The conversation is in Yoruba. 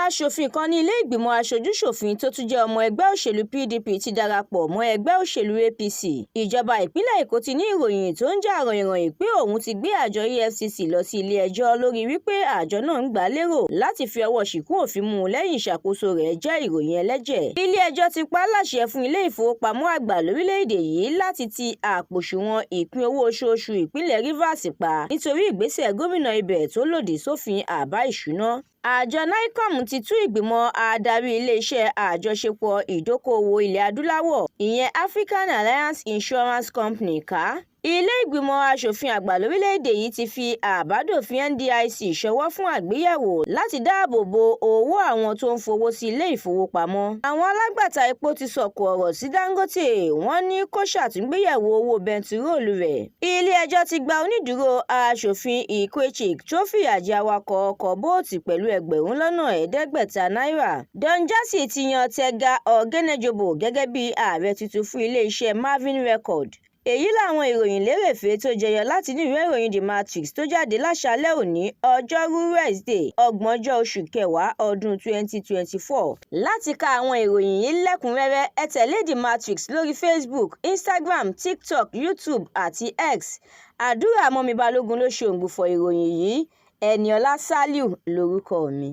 Aṣòfin kan ní ilé ìgbìmọ̀ aṣojú-ṣòfin tó tún jẹ́ ọmọ ẹgbẹ́ òṣèlú PDP ti darapọ̀ mọ́ ẹgbẹ́ òṣèlú APC. Ìjọba ìpínlẹ̀ Èkó ti ní ìròyìn tó ń jà ròhìnròhìn pé òun ti gbé àjọ EFCC lọ sí ilé-ẹjọ́ lórí wípé àjọ náà ń gbà lérò láti fi ọwọ́ ṣìkún òfin mú lẹ́yìn ìṣàkóso rẹ̀ jẹ́ ìròyìn ẹlẹ́jẹ̀. Ilé-ẹjọ́ ti pa á láṣẹ fún ilé ìfowópamọ́ àgbà lórílẹ̀-èdè yìí láti ti àpòṣùwọ̀n ìpín owó oṣooṣù ìpínlẹ̀ Rivers pa nítorí ìgbésẹ̀ gómìnà ibẹ̀ tó lòdì sófin àbá ìṣúná. Àjọ NICOM ti tú ìgbìmọ̀ adarí iléeṣẹ́ àjọṣepọ̀ ìdókòòwò ilẹ̀ adúláwọ̀ ìyẹn African Alliance Insurance Company ká. Ilé ìgbìmọ̀ aṣòfin àgbà lórílẹ̀‐èdè yìí ti fi àbádòfin NDIC ṣọwọ́ fún àgbéyẹ̀wò láti dáàbò bo owó àwọn tó ń fowó sí ilé ìfowópamọ́. Àwọn alágbàtà epo ti sọ̀kò ọ̀rọ̀ sí Dangote, wọ́n ní kó ṣàtúngbéyẹ̀wò owó bẹntiróòlù rẹ̀. Ilé-ẹjọ́ ti gba onídùúró aṣòfin Ikwechi tó fìyà jẹ awakọ̀ ọkọ̀ bóòtù pẹ̀lú ẹgbẹ̀rún lọ́nà ẹ̀ẹ́dẹ́gbẹ̀ta náírà. Don Jazzy ti yan Tega Oghenegbobo gẹ́gẹ́ bí ààrẹ tuntun fún ilé-iṣẹ́ Marvin Record. Èyí làwọn ìròyìn lérèfé tó jẹyọ láti inú ìwé ìròyìn TheMatrix tó jáde láṣálẹ́ òní ọjọ́rú Wednesday 30 oṣù kẹwàá ọdún 2024. Láti ka àwọn ìròyìn yìí lẹ́kùnrẹ́rẹ́ ẹ tẹ̀lé TheMatrix lórí Facebook, Instagram, TikTok, YouTube àti X. Àdúrà mọ́mi Balógun ló ṣe òǹgbùfọ̀ ìròyìn yìí. Ẹniọlá Sálíù lórúkọ mi.